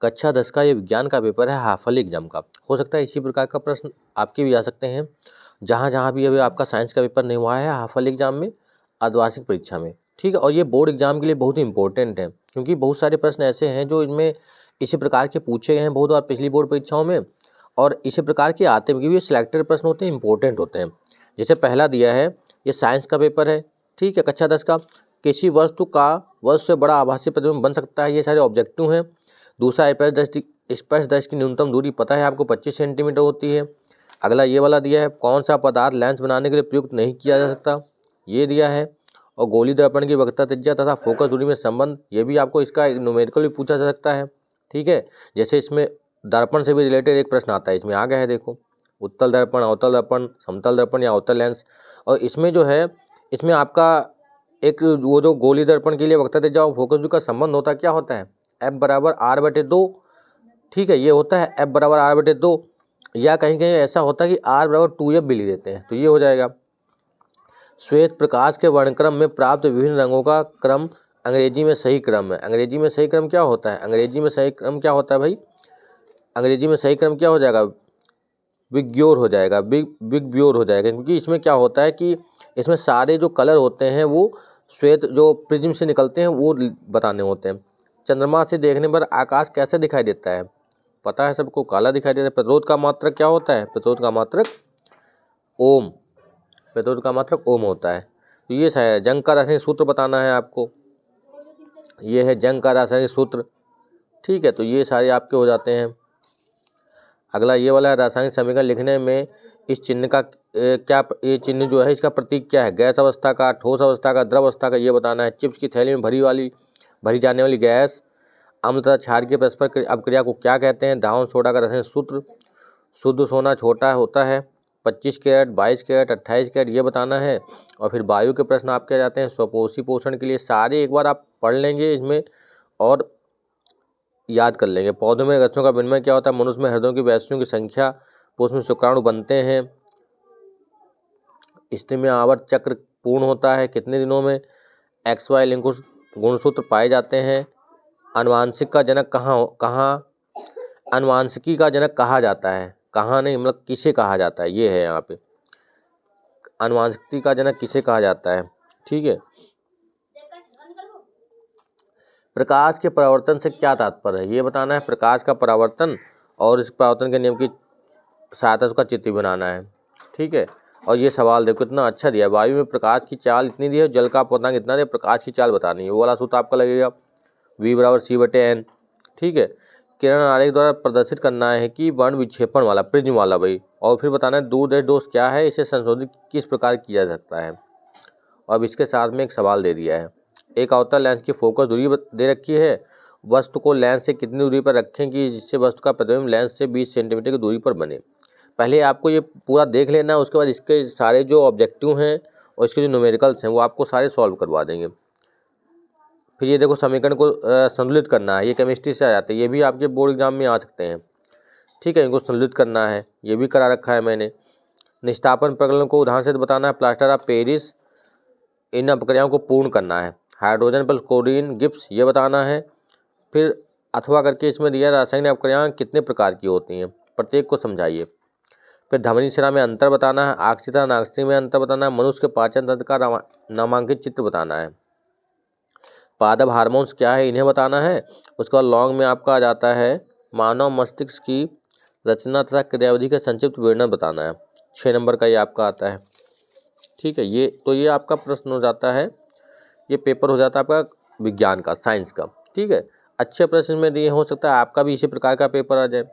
कक्षा 10 का ये विज्ञान का पेपर है हाफ ईयरली एग्जाम का। हो सकता है इसी प्रकार का प्रश्न आपके भी आ सकते हैं, जहाँ भी अभी आपका साइंस का पेपर नहीं हुआ है हाफ ईयरली एग्जाम में, अर्धवार्षिक परीक्षा में, ठीक है। और ये बोर्ड एग्जाम के लिए बहुत ही इंपॉर्टेंट है, क्योंकि बहुत सारे प्रश्न ऐसे हैं जो इनमें इसी प्रकार के पूछे गए हैं बहुत बार पिछली बोर्ड परीक्षाओं में, और इसी प्रकार के आते हैं, क्योंकि ये सिलेक्टेड प्रश्न होते हैं, इंपॉर्टेंट होते हैं। जैसे पहला दिया है, ये साइंस का पेपर है, ठीक है, कक्षा 10 का। किसी वस्तु का वस्तु से बड़ा आभासी प्रतिबिंब बन सकता है, ये सारे ऑब्जेक्टिव हैं। दूसरा, स्पर्श दृष्टि की न्यूनतम दूरी पता है आपको 25 सेंटीमीटर होती है। अगला ये वाला दिया है, कौन सा पदार्थ लेंस बनाने के लिए प्रयुक्त नहीं किया जा सकता, ये दिया है। और गोली दर्पण की वक्रता त्रिज्या तथा फोकस दूरी में संबंध, ये भी आपको इसका न्यूमेरिकल भी पूछा जा सकता है, ठीक है। जैसे इसमें दर्पण से भी रिलेटेड एक प्रश्न आता है, इसमें आ गया है, देखो, उत्तल दर्पण, अवतल दर्पण, समतल दर्पण या अवतल लेंस। और इसमें जो है, इसमें आपका एक वो जो गोली दर्पण के लिए वक्रता त्रिज्या और फोकस दूरी का संबंध होता है, क्या होता है, F बराबर R/2, ठीक है, ये होता है F बराबर R/2, या कहीं कहीं ऐसा होता है कि R बराबर 2F भी लिख देते हैं, तो ये हो जाएगा। श्वेत प्रकाश के वर्णक्रम में प्राप्त विभिन्न रंगों का क्रम अंग्रेजी में सही क्रम है। अंग्रेजी में सही क्रम क्या होता है, अंग्रेजी में सही क्रम क्या होता है भाई, अंग्रेजी में सही क्रम क्या हो जाएगा, विग्योर हो जाएगा, विग्योर हो जाएगा, क्योंकि इसमें क्या होता है कि इसमें सारे जो कलर होते हैं वो श्वेत जो प्रिज्म से निकलते हैं वो बताने होते हैं। चंद्रमा से देखने पर आकाश कैसे दिखाई देता है, पता है सबको, काला दिखाई देता है। प्रतिरोध का मात्रक क्या होता है, प्रतिरोध का मात्रक ओम, प्रतिरोध का मात्रक ओम होता है। तो ये है जंग का रासायनिक सूत्र बताना है आपको, ये है जंग का रासायनिक सूत्र, ठीक है। तो ये सारे आपके हो जाते हैं। अगला ये वाला है, रासायनिक समीकरण लिखने में इस चिन्ह का क्या, ये चिन्ह जो है इसका प्रतीक क्या है, गैस अवस्था का, ठोस अवस्था का, द्रव अवस्था का, ये बताना है। चिप्स की थैली में भरी जाने वाली गैस अम्ल तथा क्षार की परस्पर अपक्रिया को क्या कहते हैं। धावन सोडा का रासायनिक सूत्र, शुद्ध सोना छोटा होता है 25 कैरेट, 22 कैरेट, 28 कैरेट, ये बताना है। और फिर वायु के प्रश्न आपके आ जाते हैं, स्वपोषी पोषण के लिए सारे एक बार आप पढ़ लेंगे इसमें और याद कर लेंगे। पौधों में रसों का विनिमय क्या होता है, मनुष्य में हृदयों की वैसियों की संख्या, पुष्प में शुक्राणु बनते हैं, स्त्री में आवर्त चक्र पूर्ण होता है कितने दिनों में, XY लिंग गुणसूत्र पाए जाते हैं। अनुवांशिक का जनक अनुवांशिकी का जनक कहा जाता है, कहाँ नहीं, मतलब किसे कहा जाता है, ये है यहाँ पे, अनुवांशिकी का जनक किसे कहा जाता है, ठीक है। प्रकाश के परावर्तन से क्या तात्पर्य है, ये बताना है। प्रकाश का परावर्तन और इस परावर्तन के नियम की सहायता से उसका चित्र बनाना है, ठीक है। और ये सवाल देखो कितना अच्छा दिया है, वायु में प्रकाश की चाल इतनी दी है, जल का अपवर्तनांक इतना दिया, प्रकाश की चाल बतानी है, वो वाला सूत्र आपका लगेगा V बराबर C/N, ठीक है। किरण आरेख द्वारा प्रदर्शित करना है कि वर्ण विक्षेपण वाला प्रिज्म वाला भाई, और फिर बताना है दूरदर्शी दोष क्या है, इसे संशोधित किस प्रकार किया जा सकता है। अब इसके साथ में एक सवाल दे दिया है, एक अवतल लेंस की फोकस दूरी दे रखी है, वस्तु को लेंस से कितनी दूरी पर रखें कि जिससे वस्तु का प्रतिबिंब लेंस से 20 सेंटीमीटर की दूरी पर बने। पहले आपको ये पूरा देख लेना है, उसके बाद इसके सारे जो ऑब्जेक्टिव हैं और इसके जो न्यूमेरिकल्स हैं वो आपको सारे सॉल्व करवा देंगे। फिर ये देखो समीकरण को संतुलित करना है, ये केमिस्ट्री से आ जाते हैं, ये भी आपके बोर्ड एग्जाम में आ सकते हैं, ठीक है। इनको संतुलित करना है, ये भी करा रखा है मैंने। निष्ठापन प्रकरण को उदाहरण से बताना है, प्लास्टर ऑफ पेरिस, इन अपक्रियाओं को पूर्ण करना है। हाइड्रोजन प्लस क्लोरीन गिब्स, ये बताना है। फिर अथवा करके इसमें दिया रासायनिक अपक्रियाएं कितने प्रकार की होती हैं, प्रत्येक को समझाइए। फिर धमनी शिरा में अंतर बताना है, आक्सीय अनाक्सीय में अंतर बताना है, मनुष्य के पाचन तंत्र का नामांकित चित्र बताना है, पादप हार्मोन्स क्या है इन्हें बताना है। उसके बाद लॉन्ग में आपका आ जाता है मानव मस्तिष्क की रचना तथा क्रियाविधि का संक्षिप्त विवरण बताना है, 6 नंबर का ये आपका आता है, ठीक है। ये आपका प्रश्न हो जाता है, ये पेपर हो जाता है आपका विज्ञान का, साइंस का, ठीक है। अच्छे प्रश्न में दिए, हो सकता है आपका भी इसी प्रकार का पेपर आ जाए।